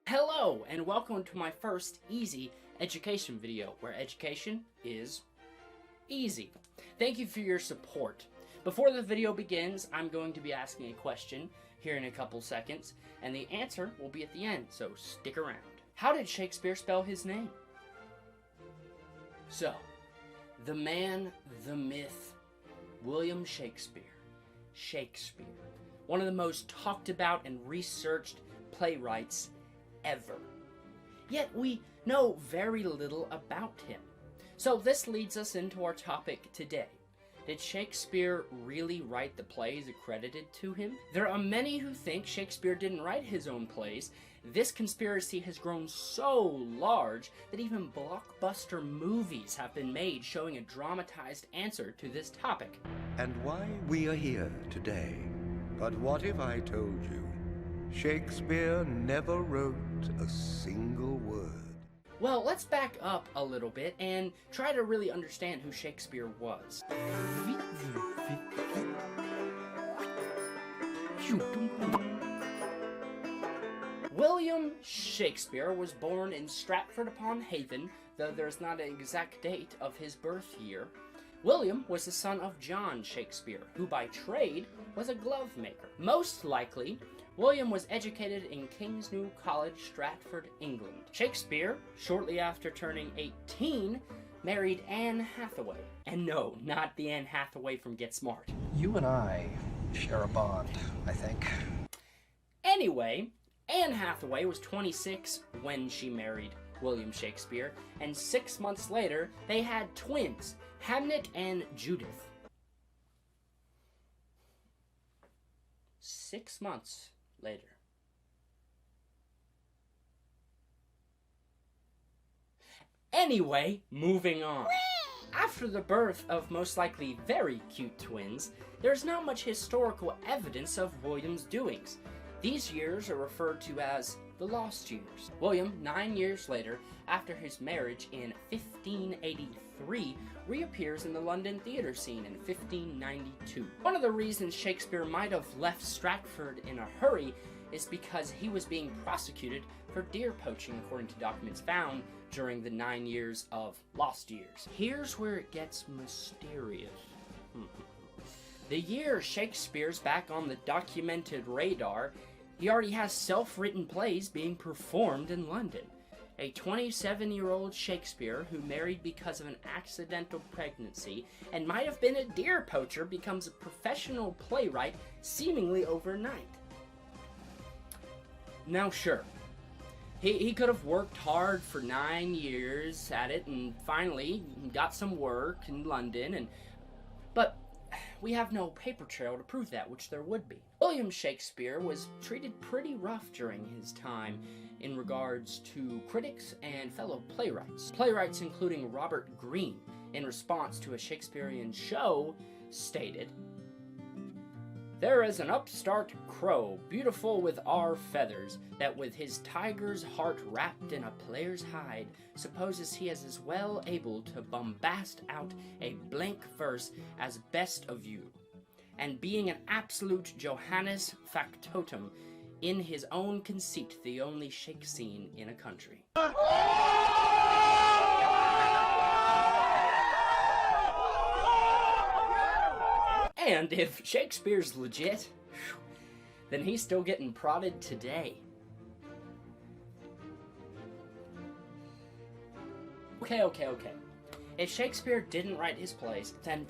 Hello, and welcome to my first easy education video, where education is easy. Thank you for your support. Before the video begins, I'm going to be asking a question here in a couple seconds, and the answer will be at the end, so stick around. How did Shakespeare spell his name? So, the man, the myth, William Shakespeare. Shakespeare. One of the most talked about and researched playwrights ever. Yet we know very little about him. So this leads us into our topic today. Did Shakespeare really write the plays accredited to him? There are many who think Shakespeare didn't write his own plays. This conspiracy has grown so large that even blockbuster movies have been made showing a dramatized answer to this topic. And why we are here today. But what if I told you Shakespeare never wrote a single word? Well, let's back up a little bit and try to really understand who Shakespeare was. William Shakespeare was born in Stratford-upon-Avon, though there's not an exact date of his birth year. William was the son of John Shakespeare, who by trade was a glove maker. Most likely, William was educated in King's New College, Stratford, England. Shakespeare, shortly after turning 18, married Anne Hathaway. And no, not the Anne Hathaway from Get Smart. You and I share a bond, I think. Anyway, Anne Hathaway was 26 when she married William Shakespeare, and 6 months later, they had twins, Hamnet and Judith. 6 months later. Anyway, moving on. After the birth of most likely very cute twins, there's not much historical evidence of William's doings. These years are referred to as the lost years. William, 9 years later, after his marriage in 1583, reappears in the London theatre scene in 1592. One of the reasons Shakespeare might have left Stratford in a hurry is because he was being prosecuted for deer poaching, according to documents found during the 9 years of lost years. Here's where it gets mysterious. The year Shakespeare's back on the documented radar, he already has self-written plays being performed in London. A 27-year-old Shakespeare who married because of an accidental pregnancy and might have been a deer poacher becomes a professional playwright seemingly overnight. Now sure, he could have worked hard for 9 years at it and finally got some work in London, but we have no paper trail to prove that, which there would be. William Shakespeare was treated pretty rough during his time in regards to critics and fellow playwrights. Playwrights including Robert Greene, in response to a Shakespearean show, stated, "There is an upstart crow, beautiful with our feathers, that with his tiger's heart wrapped in a player's hide, supposes he is as well able to bombast out a blank verse as best of you, and being an absolute Johannes factotum, in his own conceit the only shake scene in a country." And if Shakespeare's legit, then he's still getting prodded today. Okay. If Shakespeare didn't write his plays, then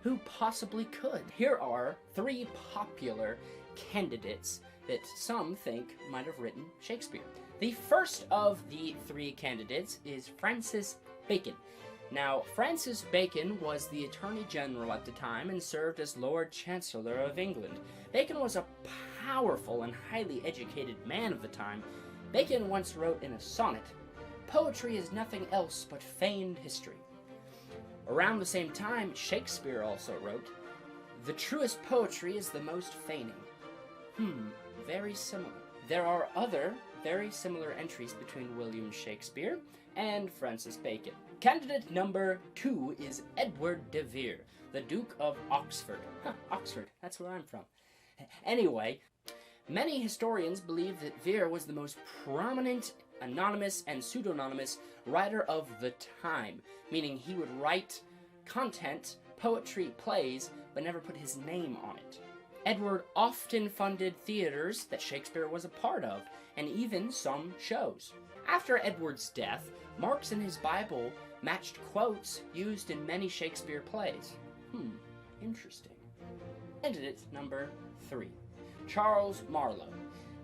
who possibly could? Here are 3 popular candidates that some think might have written Shakespeare. The first of the 3 candidates is Francis Bacon. Now, Francis Bacon was the Attorney General at the time and served as Lord Chancellor of England. Bacon was a powerful and highly educated man of the time. Bacon once wrote in a sonnet, "Poetry is nothing else but feigned history." Around the same time, Shakespeare also wrote, "The truest poetry is the most feigning." Very similar. There are other very similar entries between William Shakespeare and Francis Bacon. Candidate number 2 is Edward de Vere, the Duke of Oxford. Oxford, that's where I'm from. Anyway, Many historians believe that Vere was the most prominent anonymous and pseudonymous writer of the time, meaning he would write content, poetry, plays, but never put his name on it. Edward often funded theaters that Shakespeare was a part of, and even some shows. After Edward's death, marks in his Bible matched quotes used in many Shakespeare plays. Interesting. Candidate number 3. Charles Marlowe.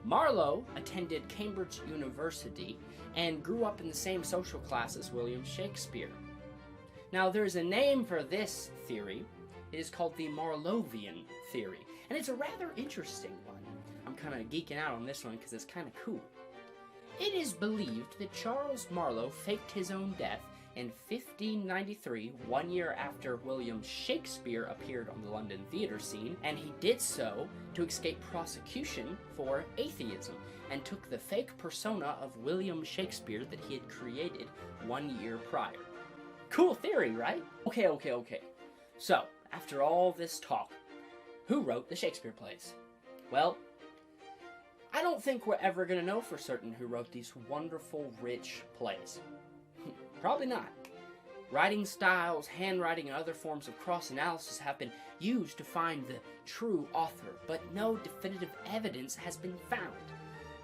Marlowe attended Cambridge University and grew up in the same social class as William Shakespeare. Now, there's a name for this theory. It is called the Marlovian theory, and it's a rather interesting one. I'm kind of geeking out on this one because it's kind of cool. It is believed that Charles Marlowe faked his own death in 1593, 1 year after William Shakespeare appeared on the London theatre scene, and he did so to escape prosecution for atheism, and took the fake persona of William Shakespeare that he had created 1 year prior. Cool theory, right? Okay. So, after all this talk, who wrote the Shakespeare plays? Well, I don't think we're ever going to know for certain who wrote these wonderful, rich plays. Probably not. Writing styles, handwriting, and other forms of cross-analysis have been used to find the true author, but no definitive evidence has been found.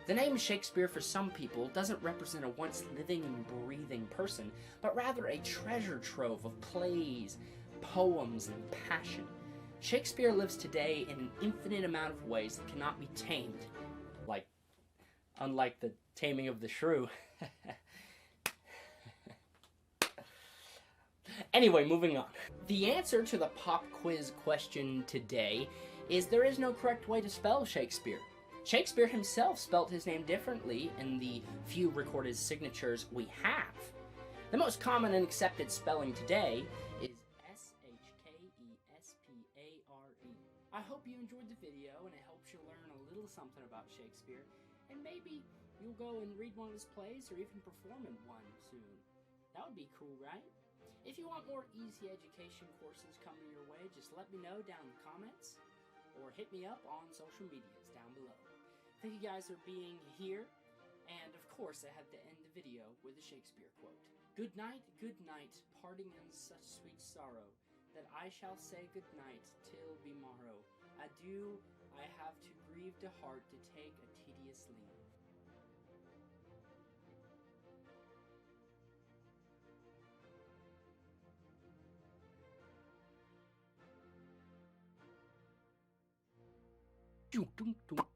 The name Shakespeare for some people doesn't represent a once living and breathing person, but rather a treasure trove of plays, poems, and passion. Shakespeare lives today in an infinite amount of ways that cannot be tamed. Unlike the taming of the shrew. Anyway, moving on. The answer to the pop quiz question today is there is no correct way to spell Shakespeare. Shakespeare himself spelt his name differently in the few recorded signatures we have. The most common and accepted spelling today is Shakespeare. I hope you enjoyed the video and it helps you learn a little something about Shakespeare, and maybe you'll go and read one of his plays or even perform in one soon. That would be cool, right? If you want more easy education courses coming your way, just let me know down in the comments or hit me up on social medias down below. Thank you guys for being here, and of course I have to end the video with a Shakespeare quote. Good night, parting in such sweet sorrow, that I shall say good night till be morrow. Adieu, I have too grieved a heart to take a tedious leave. Dum dum dum.